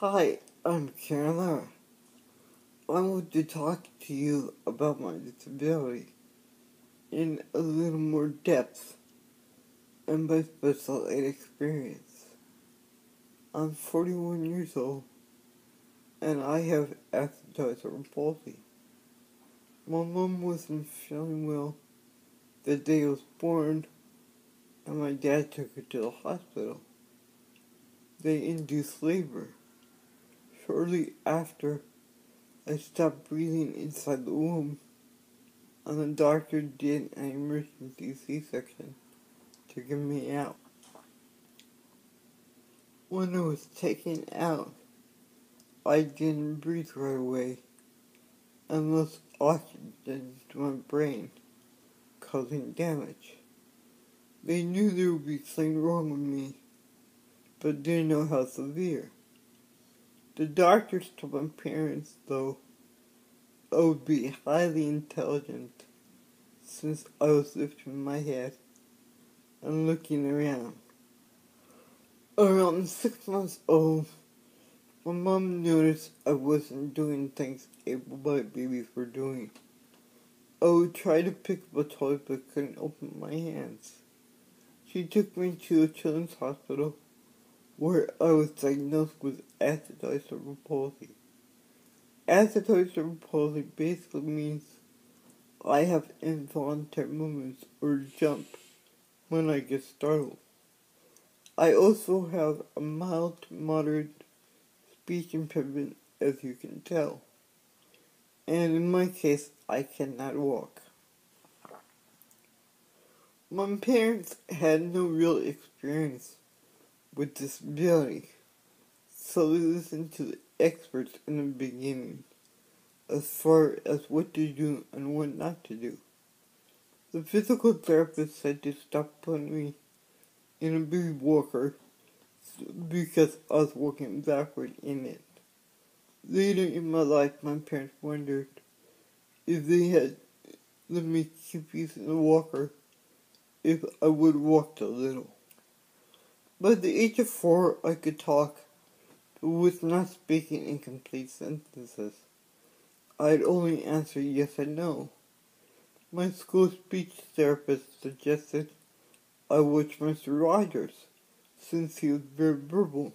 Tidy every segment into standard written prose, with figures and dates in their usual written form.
Hi, I'm Karyn. I want to talk to you about my disability in a little more depth and my special ed experience. I'm 41 years old and I have cerebral palsy. My mom wasn't feeling well the day I was born and my dad took her to the hospital. They induced labor. Shortly after, I stopped breathing inside the womb and the doctor did an emergency C-section to get me out. When I was taken out, I didn't breathe right away and lost oxygen to my brain, causing damage. They knew there would be something wrong with me, but didn't know how severe. The doctors told my parents, though, I would be highly intelligent since I was lifting my head and looking around. Around 6 months old, my mom noticed I wasn't doing things able-bodied babies were doing. I would try to pick up a toy but couldn't open my hands. She took me to a children's hospital where I was diagnosed with cerebral palsy. Cerebral palsy basically means I have involuntary movements or jump when I get startled. I also have a mild to moderate speech impediment, as you can tell. And in my case, I cannot walk. My parents had no real experience with disability, so they listened to the experts in the beginning as far as what to do and what not to do. The physical therapist said to stop putting me in a baby walker because I was walking backward in it. Later in my life, my parents wondered if they had let me keep using the walker if I would walk a little. By the age of 4, I could talk, but was not speaking in complete sentences. I'd only answer yes and no. My school speech therapist suggested I watch Mr. Rogers, since he was very verbal.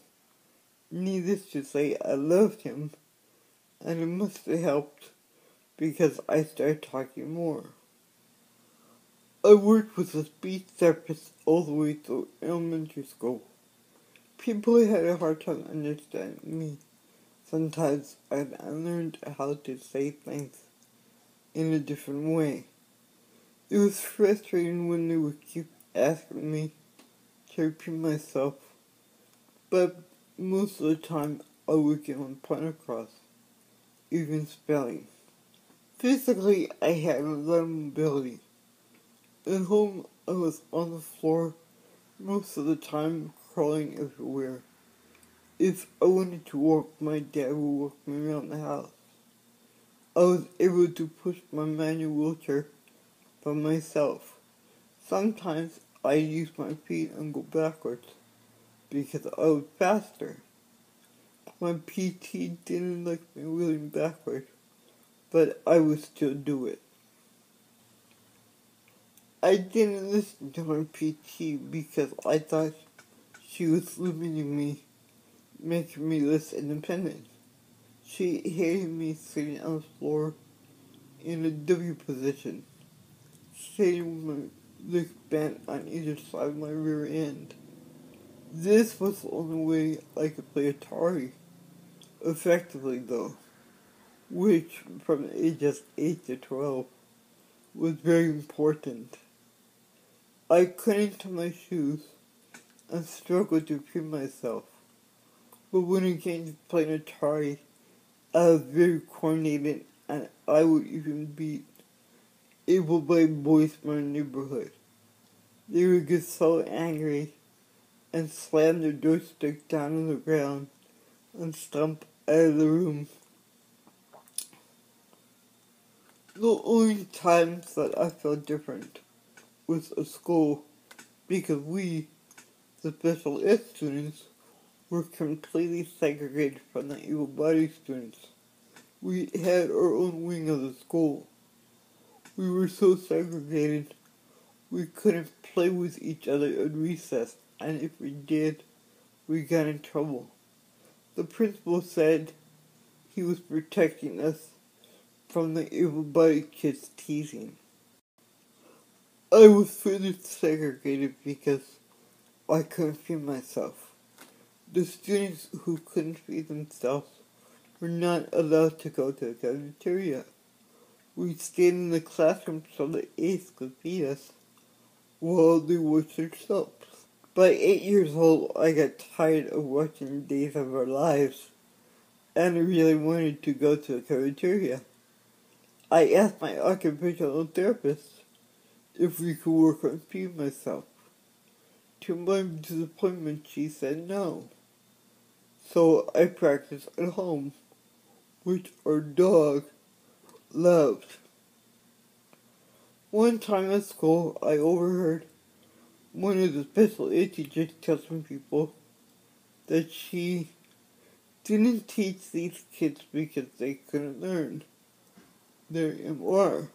Needless to say, I loved him, and it must have helped because I started talking more. I worked with a speech therapist all the way through elementary school. People had a hard time understanding me. Sometimes I learned how to say things in a different way. It was frustrating when they would keep asking me to repeat myself, but most of the time I would get my point across, even spelling. Physically, I had a lot of mobility. At home, I was on the floor most of the time, crawling everywhere. If I wanted to walk, my dad would walk me around the house. I was able to push my manual wheelchair by myself. Sometimes I use my feet and go backwards because I was faster. My PT didn't like me wheeling backwards, but I would still do it. I didn't listen to my PT because I thought she was limiting me, making me less independent. She hated me sitting on the floor in a W position, sitting with my legs bent on either side of my rear end. This was the only way I could play Atari effectively, though, which from ages 8 to 12 was very important. I couldn't tie my shoes and struggled to free myself, but when it came to playing Atari, I was very coordinated and I would even beat able-bodied boys in my neighborhood. They would get so angry and slam their joystick down on the ground and stomp out of the room. The only times that I felt different was at school because we, the special ed students, were completely segregated from the able-bodied students. We had our own wing of the school. We were so segregated, we couldn't play with each other at recess, and if we did, we got in trouble. The principal said he was protecting us from the able-bodied kids teasing. I was further segregated because I couldn't feed myself. The students who couldn't feed themselves were not allowed to go to the cafeteria. We stayed in the classroom so the aides could feed us while they washed their soaps. By 8 years old, I got tired of watching Days of Our Lives, and I really wanted to go to the cafeteria. I asked my occupational therapist if we could work on feeding myself. To my disappointment, she said no. So I practiced at home, which our dog loved. One time at school, I overheard one of the special ed teachers tell some people that she didn't teach these kids because they couldn't learn their MR.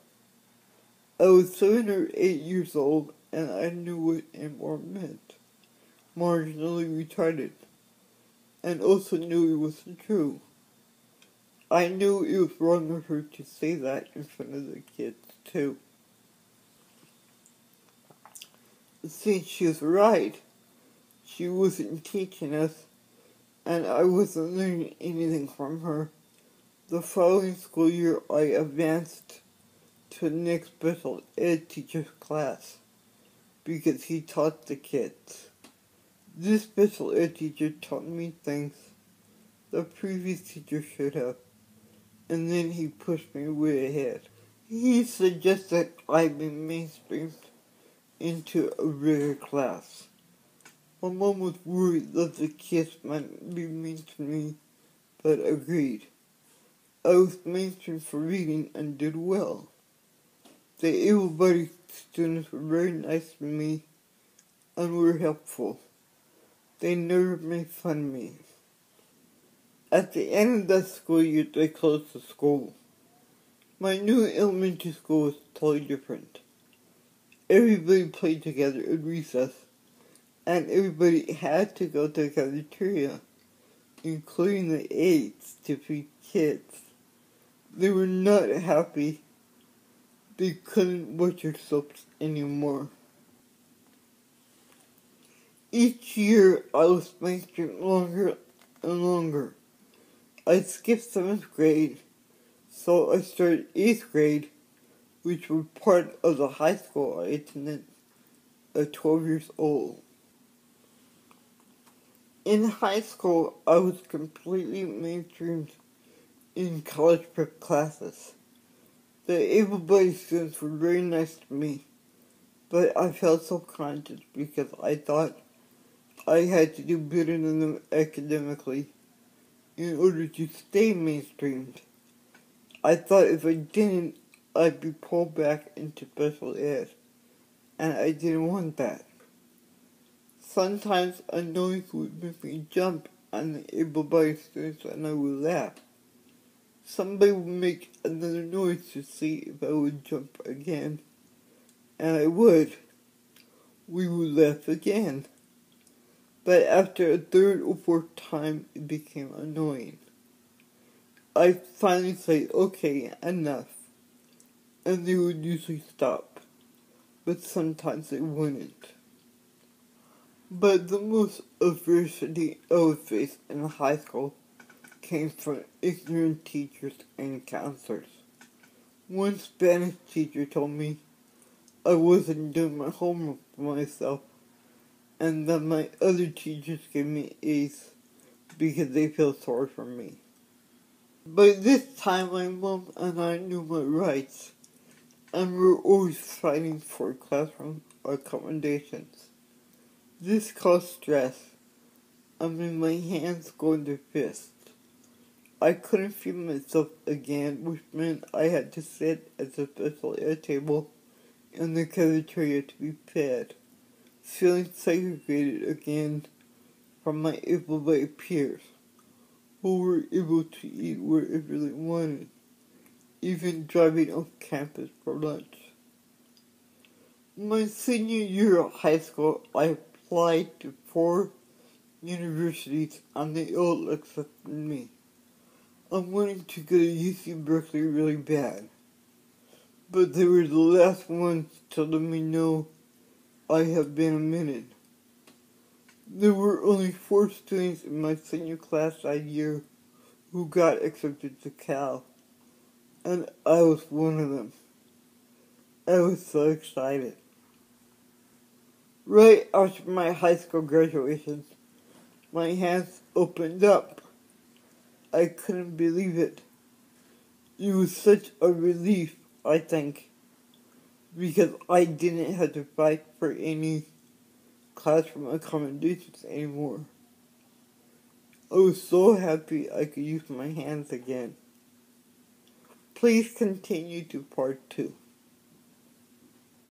I was 7 or 8 years old, and I knew what MR meant. Marginally retarded. And also knew it wasn't true. I knew it was wrong of her to say that in front of the kids, too. Since she was right, she wasn't teaching us, and I wasn't learning anything from her. The following school year, I advanced to the next special ed teacher's class because he taught the kids. This special ed teacher taught me things the previous teacher should have, and then he pushed me way ahead. He suggested I be mainstreamed into a regular class. My mom was worried that the kids might be mean to me, but agreed. I was mainstreamed for reading and did well. The able-bodied students were very nice to me and were helpful. They never made fun of me. At the end of that school year, they closed the school. My new elementary school was totally different. Everybody played together at recess, and everybody had to go to the cafeteria, including the aides, to feed kids. They were not happy. They couldn't watch their soaps anymore. Each year, I was mainstreamed longer and longer. I skipped 7th grade, so I started 8th grade, which was part of the high school I attended at 12 years old. In high school, I was completely mainstreamed in college prep classes. The able-bodied students were very nice to me, but I felt self-conscious because I thought I had to do better than them academically in order to stay mainstreamed. I thought if I didn't, I'd be pulled back into special ed, and I didn't want that. Sometimes a noise would make me jump on the able-bodied students and I would laugh. Somebody would make another noise to see if I would jump again, and I would. We would laugh again. But after a third or fourth time, it became annoying. I finally say, okay, enough, and they would usually stop, but sometimes they wouldn't. But the most adversity I would face in high school came from ignorant teachers and counselors. One Spanish teacher told me I wasn't doing my homework for myself, and that my other teachers gave me A's because they felt sorry for me. By this time, my mom and I knew my rights, and were always fighting for classroom accommodations. This caused stress. I made my hands go into fists. I couldn't feed myself again, which meant I had to sit at the special ed table in the cafeteria to be fed. Feeling segregated again from my able-bodied peers who were able to eat wherever they wanted, even driving off campus for lunch. My senior year of high school, I applied to 4 universities and they all accepted me. I wanted to go to UC Berkeley really bad, but they were the last ones to let me know I have been admitted. There were only 4 students in my senior class that year who got accepted to Cal, and I was one of them. I was so excited. Right after my high school graduation, my hands opened up. I couldn't believe it. It was such a relief, I think, because I didn't have to fight for any classroom accommodations anymore. I was so happy I could use my hands again. Please continue to part 2.